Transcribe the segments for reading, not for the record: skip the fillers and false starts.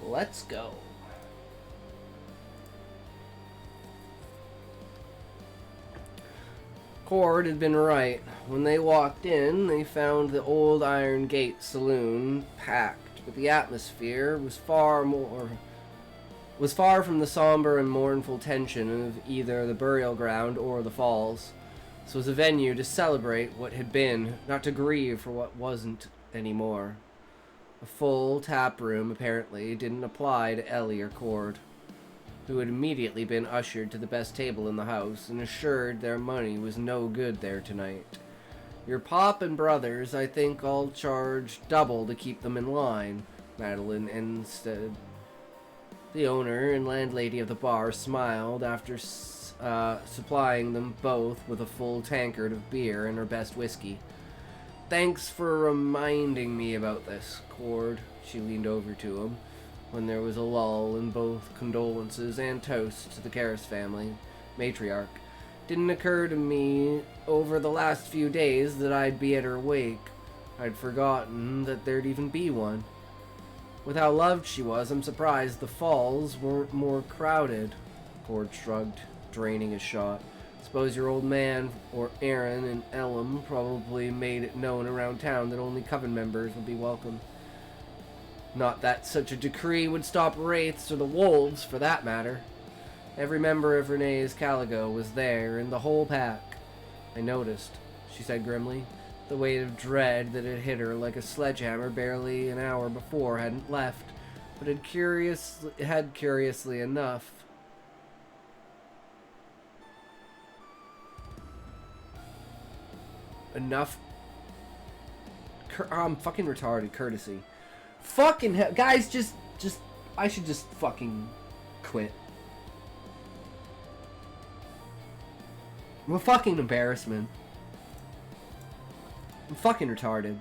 Let's go. Cord had been right. When they walked in, they found the old Iron Gate saloon packed, but the atmosphere was far from the somber and mournful tension of either the burial ground or the falls. This was a venue to celebrate what had been, not to grieve for what wasn't anymore. A full tap room, apparently, didn't apply to Ellie or Cord, who had immediately been ushered to the best table in the house and assured their money was no good there tonight. Your pop and brothers, I think I'll charge double to keep them in line, Madeline instead. The owner and landlady of the bar smiled after supplying them both with a full tankard of beer and her best whiskey. Thanks for reminding me about this, Cord. She leaned over to him when there was a lull in both condolences and toasts to the Karras family, matriarch. Didn't occur to me over the last few days that I'd be at her wake. I'd forgotten that there'd even be one. With how loved she was, I'm surprised the falls weren't more crowded. Cord shrugged, draining his shot. Suppose your old man or Aaron and Ellum probably made it known around town that only coven members would be welcome. Not that such a decree would stop wraiths or the wolves, for that matter. Every member of Renee's Caligo was there, and the whole pack. I noticed, she said grimly. The weight of dread that had hit her like a sledgehammer barely an hour before hadn't left, but had curiously enough. I'm fucking retarded. Courtesy. Fucking hell. Guys, just, I should just fucking quit. I'm a fucking embarrassment. I'm fucking retarded.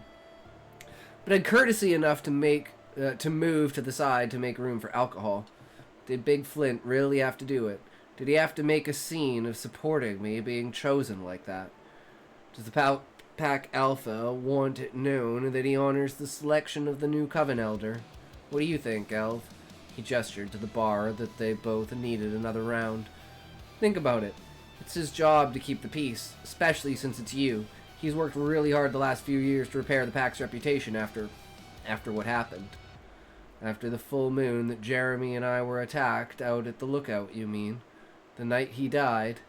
But had courtesy enough to move to the side to make room for alcohol. Did Big Flint really have to do it? Did he have to make a scene of supporting me being chosen like that? Does the Pack Alpha want it known that he honors the selection of the new Coven Elder? What do you think, Elf? He gestured to the bar that they both needed another round. Think about it. It's his job to keep the peace, especially since it's you. He's worked really hard the last few years to repair the Pack's reputation after what happened. After the full moon that Jeremy and I were attacked out at the lookout, you mean? The night he died,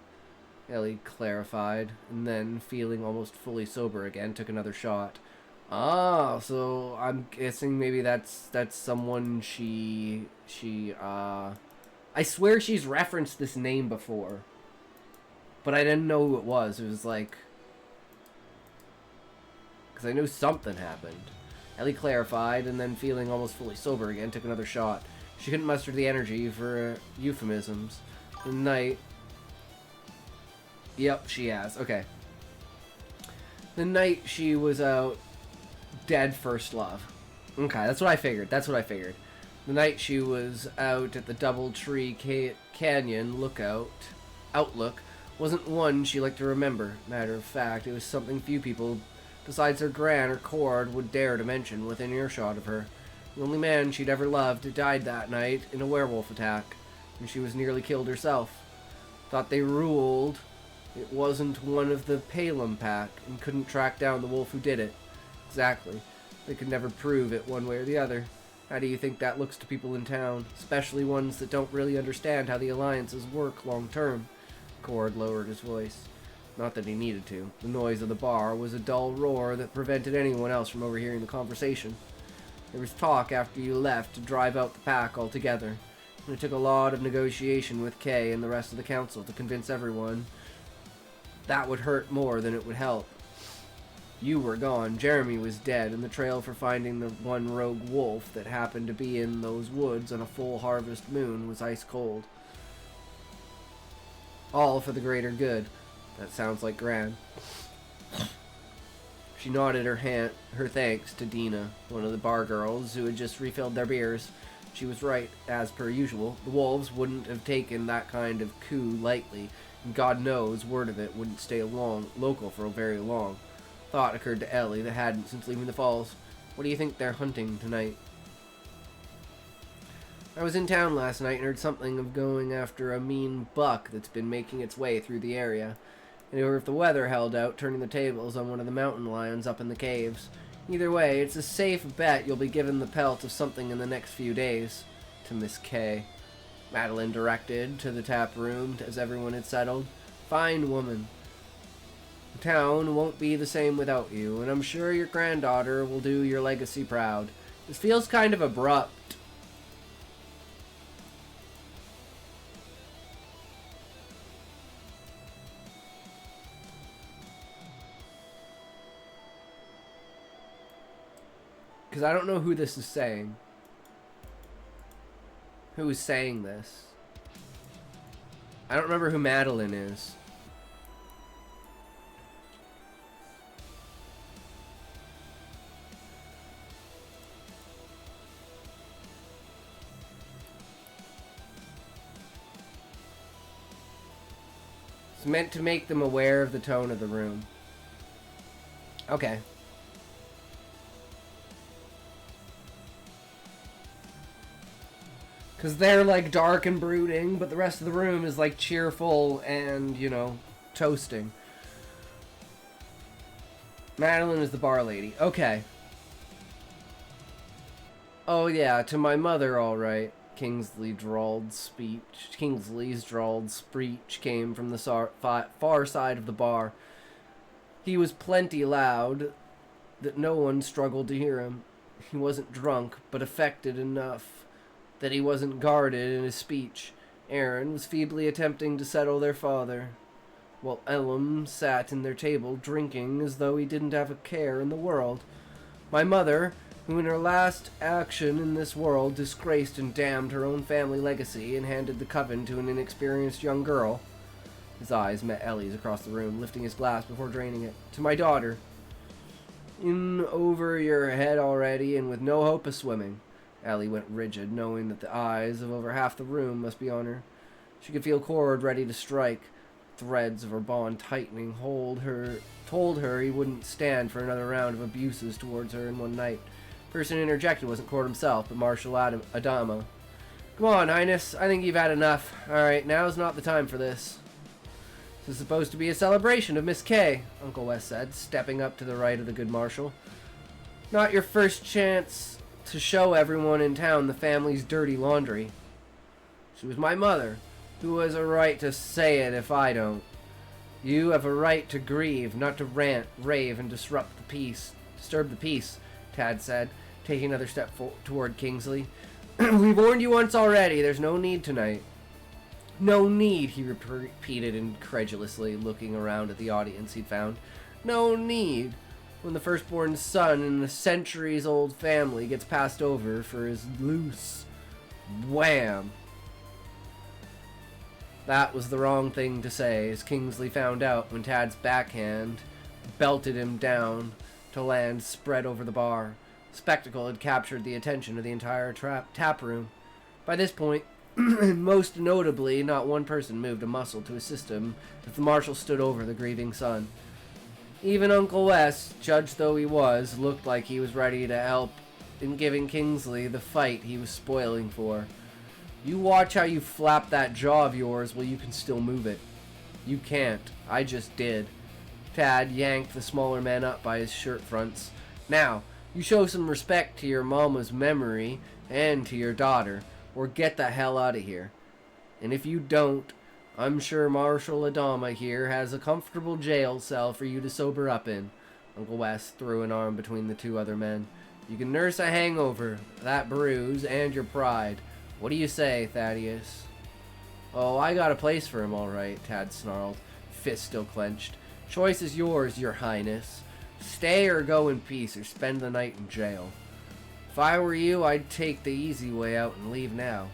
Ellie clarified, and then, feeling almost fully sober again, took another shot. Ah, so I'm guessing maybe that's someone I swear she's referenced this name before. But I didn't know who it was. It was like... because I knew something happened. Ellie clarified, and then, feeling almost fully sober again, took another shot. She couldn't muster the energy for euphemisms. The night... Yep, she has. Okay. The night she was out, dead first love. Okay, that's what I figured. The night she was out at the Doubletree Canyon outlook wasn't one she liked to remember. Matter of fact, it was something few people besides her Gran or Cord would dare to mention within earshot of her. The only man she'd ever loved died that night in a werewolf attack, and she was nearly killed herself. Thought they ruled it wasn't one of the Palem pack, and couldn't track down the wolf who did it. Exactly. They could never prove it one way or the other. How do you think that looks to people in town, especially ones that don't really understand how the alliances work long term? Cord lowered his voice. Not that he needed to. The noise of the bar was a dull roar that prevented anyone else from overhearing the conversation. There was talk after you left to drive out the pack altogether, and it took a lot of negotiation with Kay and the rest of the council to convince everyone that would hurt more than it would help. You were gone, Jeremy was dead, and the trail for finding the one rogue wolf that happened to be in those woods on a full harvest moon was ice cold. All for the greater good. That sounds like Gran. She nodded her thanks to Dina, one of the bar girls who had just refilled their beers. She was right, as per usual. The wolves wouldn't have taken that kind of coup lightly, and God knows word of it wouldn't stay local for very long. Thought occurred to Ellie that hadn't since leaving the falls. What do you think they're hunting tonight? I was in town last night and heard something of going after a mean buck that's been making its way through the area. And or if the weather held out, turning the tables on one of the mountain lions up in the caves. Either way, it's a safe bet you'll be given the pelt of something in the next few days. To Miss K. Madeline directed to the tap room as everyone had settled. Fine woman. The town won't be the same without you, and I'm sure your granddaughter will do your legacy proud. This feels kind of abrupt. Because I don't know who this is saying. Who is saying this? I don't remember who Madeline is. It's meant to make them aware of the tone of the room. Okay. Because they're, like, dark and brooding, but the rest of the room is, like, cheerful and, you know, toasting. Madeline is the bar lady. Okay. Oh, yeah, to my mother, all right. Kingsley's drawled speech came from the far side of the bar. He was plenty loud that no one struggled to hear him. He wasn't drunk, but affected enough that he wasn't guarded in his speech. Aaron was feebly attempting to settle their father, while Elam sat in their table drinking as though he didn't have a care in the world. My mother, who in her last action in this world disgraced and damned her own family legacy and handed the coven to an inexperienced young girl. His eyes met Ellie's across the room, lifting his glass before draining it. To my daughter. In over your head already and with no hope of swimming. Ellie went rigid, knowing that the eyes of over half the room must be on her. She could feel cord ready to strike. Threads of her bond tightening told her he wouldn't stand for another round of abuses towards her in one night. The person interjected wasn't Cord himself, but Marshal Adama. Come on, Highness. I think you've had enough. Alright, now's not the time for this. This is supposed to be a celebration of Miss K, Uncle Wes said, stepping up to the right of the good Marshal. Not your first chance to show everyone in town the family's dirty laundry. She was my mother. Who has a right to say it if I don't? You have a right to grieve, not to rant, rave, and disturb the peace, Tad said, taking another step toward Kingsley. We warned you once already. There's no need tonight. No need, he repeated incredulously, looking around at the audience he'd found. No need. When the firstborn son in a centuries-old family gets passed over for his loose. Wham! That was the wrong thing to say, as Kingsley found out when Tad's backhand belted him down to land spread over the bar. The spectacle had captured the attention of the entire tap room. By this point, and most notably, not one person moved a muscle to assist him as the marshal stood over the grieving son. Even Uncle Wes, judge though he was, looked like he was ready to help in giving Kingsley the fight he was spoiling for. You watch how you flap that jaw of yours while you can still move it. You can't. I just did. Tad yanked the smaller man up by his shirt fronts. Now, you show some respect to your mama's memory and to your daughter, or get the hell out of here. And if you don't, I'm sure Marshal Adama here has a comfortable jail cell for you to sober up in. Uncle Wes threw an arm between the two other men. You can nurse a hangover, that bruise, and your pride. What do you say, Thaddeus? Oh, I got a place for him, all right, Tad snarled, fist still clenched. Choice is yours, your highness. Stay or go in peace or spend the night in jail. If I were you, I'd take the easy way out and leave now.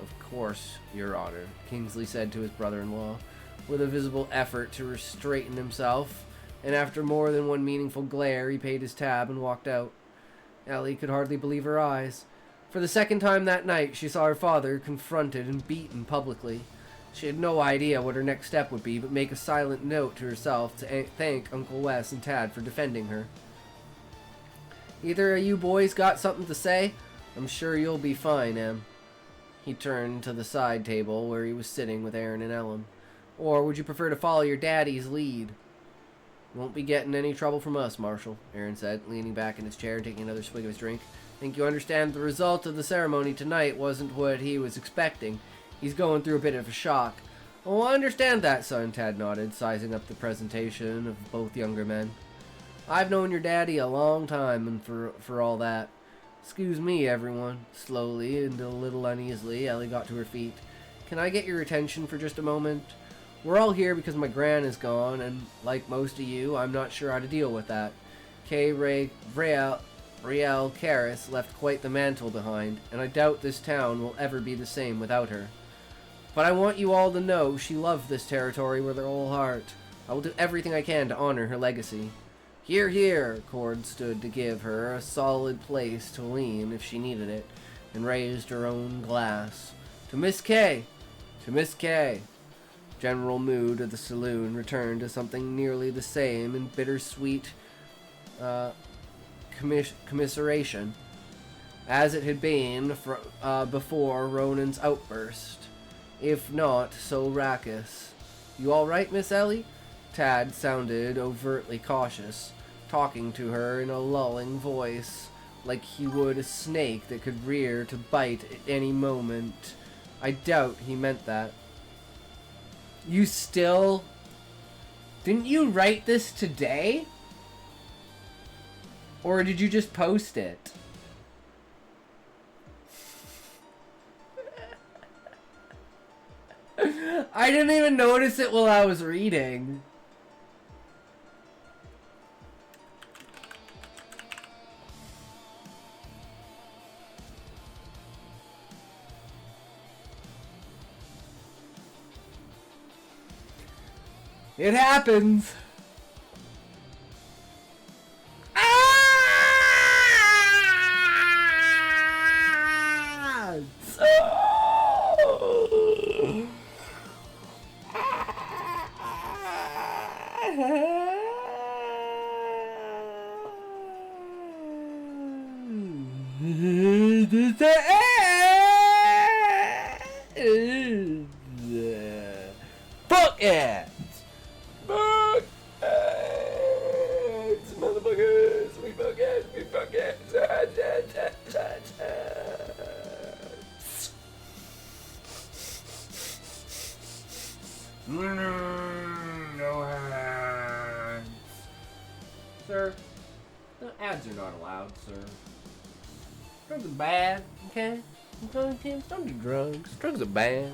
Of course, your honor, Kingsley said to his brother-in-law, with a visible effort to straighten himself, and after more than one meaningful glare, he paid his tab and walked out. Ellie could hardly believe her eyes. For the second time that night, she saw her father confronted and beaten publicly. She had no idea what her next step would be, but make a silent note to herself to thank Uncle Wes and Tad for defending her. Either of you boys got something to say? I'm sure you'll be fine, Em. He turned to the side table where he was sitting with Aaron and Ellen. Or would you prefer to follow your daddy's lead? Won't be getting any trouble from us, Marshal, Aaron said, leaning back in his chair and taking another swig of his drink. Think you understand the result of the ceremony tonight wasn't what he was expecting. He's going through a bit of a shock. Oh, I understand that, son, Tad nodded, sizing up the presentation of both younger men. I've known your daddy a long time, and for all that. Excuse me, everyone. Slowly and a little uneasily, Ellie got to her feet. Can I get your attention for just a moment? We're all here because my gran is gone, and like most of you, I'm not sure how to deal with that. Rael Karras left quite the mantle behind, and I doubt this town will ever be the same without her. But I want you all to know she loved this territory with her whole heart. I will do everything I can to honor her legacy. Hear, hear, Cord stood to give her a solid place to lean if she needed it, and raised her own glass. To Miss Kay! To Miss Kay! General mood of the saloon returned to something nearly the same in bittersweet commiseration as it had been before Ronan's outburst, if not so raucous. You all right, Miss Ellie? Tad sounded overtly cautious, talking to her in a lulling voice, like he would a snake that could rear to bite at any moment. I doubt he meant that. You still... Didn't you write this today? Or did you just post it? I didn't even notice it while I was reading. It happens. Fuck it! Fuck it! Motherfuckers! We fuck it! We fuck it! No hands. Sir, the ads are not allowed, sir. Drugs are bad, okay? Okay, don't do drugs. Drugs are bad.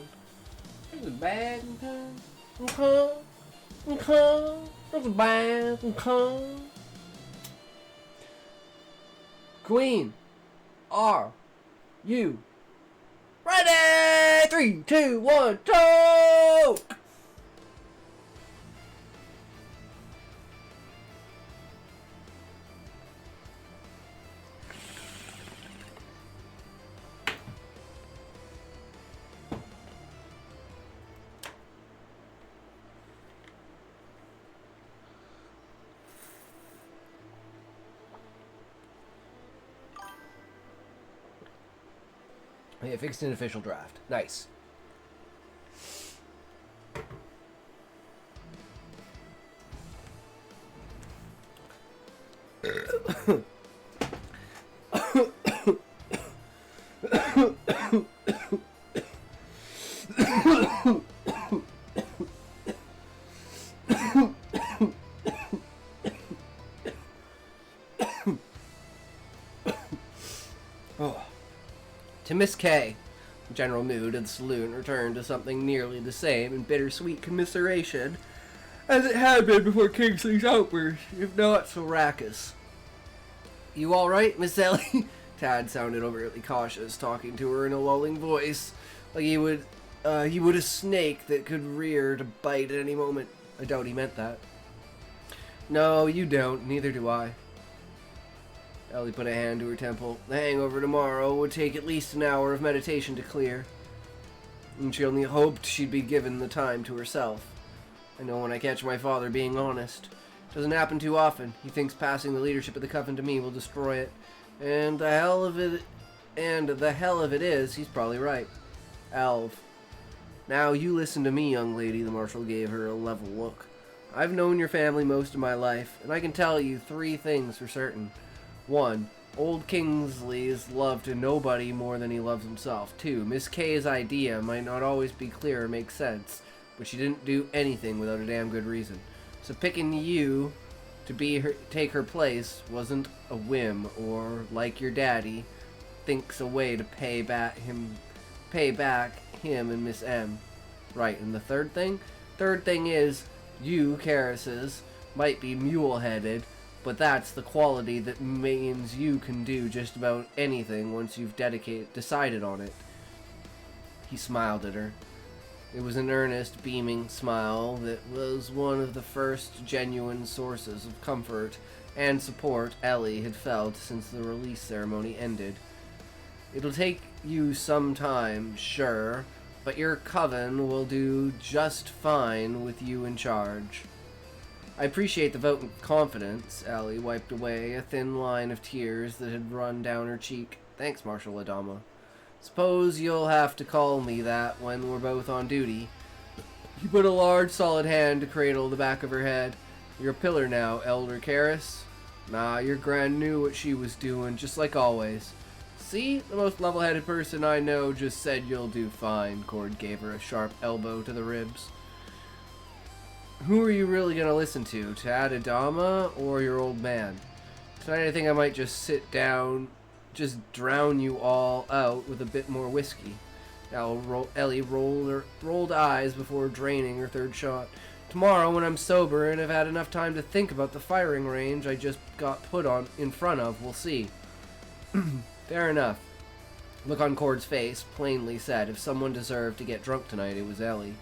Drugs are bad, okay? Okay? Okay? Drugs are bad, okay? Queen, are you ready? 3, 2, 1, go! Yeah, fixed an official draft. Nice. To Miss Kay, the general mood of the saloon returned to something nearly the same in bittersweet commiseration as it had been before Kingsley's outburst, if not so raucous. You all right, Miss Ellie? Tad sounded overtly cautious, talking to her in a lulling voice, like he would a snake that could rear to bite at any moment. I doubt he meant that. No, you don't. Neither do I. Ellie put a hand to her temple. The hangover tomorrow would take at least an hour of meditation to clear, and she only hoped she'd be given the time to herself. I know when I catch my father being honest. Doesn't happen too often. He thinks passing the leadership of the coven to me will destroy it, and the hell of it is, he's probably right. elf. Now you listen to me, young lady, the marshal gave her a level look. I've known your family most of my life, and I can tell you 3 things for certain. 1. Old Kingsley's loved nobody more than he loves himself. 2. Miss Kay's idea might not always be clear or make sense, but she didn't do anything without a damn good reason. So picking you to take her place wasn't a whim, or, like your daddy, thinks a way to pay back him and Miss M. Right, and the third thing? Third thing is, you, Karis's, might be mule-headed, but that's the quality that means you can do just about anything once you've decided on it. He smiled at her. It was an earnest, beaming smile that was one of the first genuine sources of comfort and support Ellie had felt since the release ceremony ended. It'll take you some time, sure, but your coven will do just fine with you in charge. I appreciate the vote of confidence. Ellie wiped away a thin line of tears that had run down her cheek. Thanks, Marshal Adama. Suppose you'll have to call me that when we're both on duty. He put a large, solid hand to cradle the back of her head. You're a pillar now, Elder Karis. Nah, your gran knew what she was doing, just like always. See? The most level-headed person I know just said you'll do fine. Cord gave her a sharp elbow to the ribs. Who are you really going to listen to? Tad Adama or your old man? Tonight I think I might just sit down, just drown you all out with a bit more whiskey. Ellie rolled eyes before draining her third shot. Tomorrow, when I'm sober and have had enough time to think about the firing range I just got put on in front of, we'll see. Fair enough. Look on Cord's face plainly said if someone deserved to get drunk tonight, it was Ellie.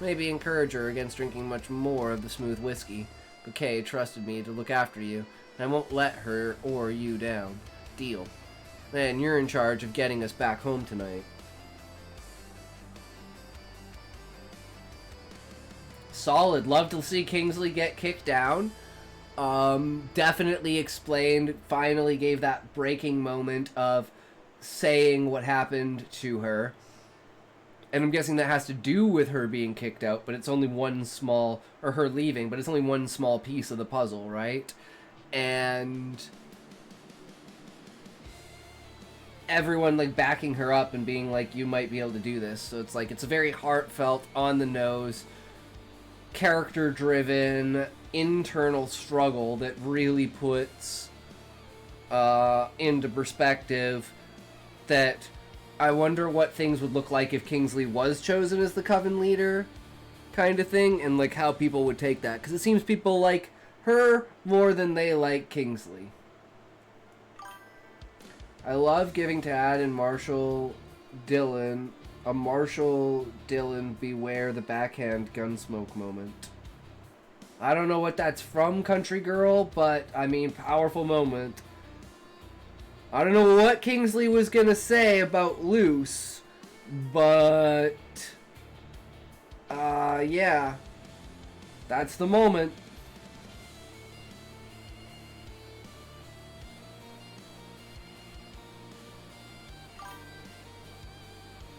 Maybe encourage her against drinking much more of the smooth whiskey. But Kay trusted me to look after you, and I won't let her or you down. Deal. Man, you're in charge of getting us back home tonight. Solid. Love to see Kingsley get kicked down. Definitely explained, finally gave that breaking moment of saying what happened to her. And I'm guessing that has to do with her being kicked out, but it's only one small, or her leaving, but it's only one small piece of the puzzle, right? And everyone, like, backing her up and being like, you might be able to do this. So it's like, it's a very heartfelt, on the nose, character-driven, internal struggle that really puts into perspective that I wonder what things would look like if Kingsley was chosen as the coven leader, kind of thing, and like how people would take that, because it seems people like her more than they like Kingsley. I love giving Tad and Marshall Dillon a Marshall Dillon beware the backhand gunsmoke moment. I don't know what that's from, CountryGirl, but I mean, powerful moment. I don't know what Kingsley was gonna say about Luce, but yeah, that's the moment.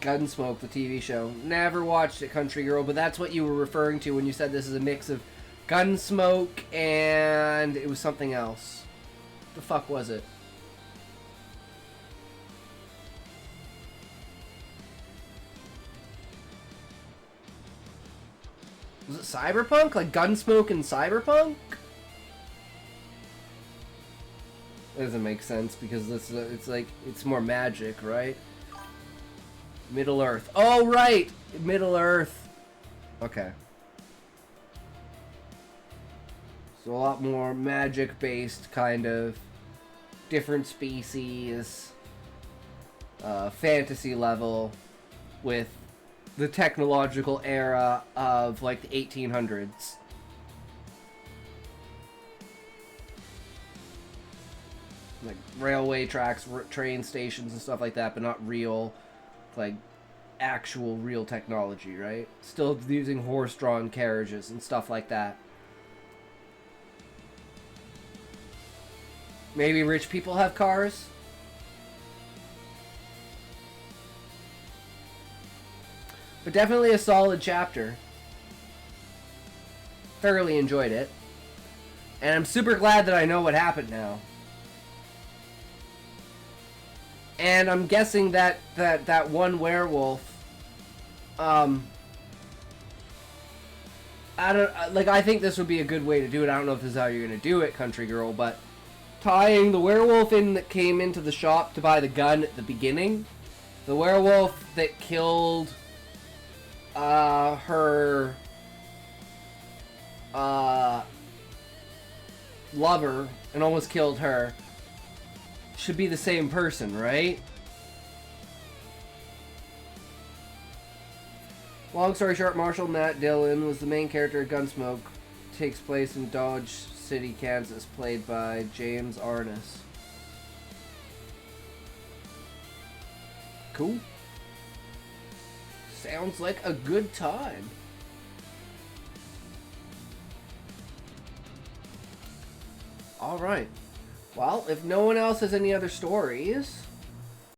Gunsmoke, the TV show. Never watched it, CountryGirl, but that's what you were referring to when you said this is a mix of Gunsmoke and it was something else. What the fuck was it? Was it Cyberpunk? Like Gunsmoke and Cyberpunk? That doesn't make sense because it's like, it's more magic, right? Middle Earth. Oh, right! Middle Earth. Okay. So a lot more magic-based, kind of different species, fantasy level, with the technological era of, like, the 1800s. Like, railway tracks, train stations and stuff like that, but not real, like, actual real technology, right? Still using horse-drawn carriages and stuff like that. Maybe rich people have cars? But definitely a solid chapter. Thoroughly enjoyed it. And I'm super glad that I know what happened now. And I'm guessing that one werewolf, I think this would be a good way to do it. I don't know if this is how you're going to do it, Country Girl, but tying the werewolf in that came into the shop to buy the gun at the beginning, the werewolf that killed her lover and almost killed her, should be the same person, right? Long story short, Marshall Matt Dillon was the main character of Gunsmoke. Takes place in Dodge City, Kansas, played by James Arness. Cool. Sounds like a good time. Alright. Well, if no one else has any other stories,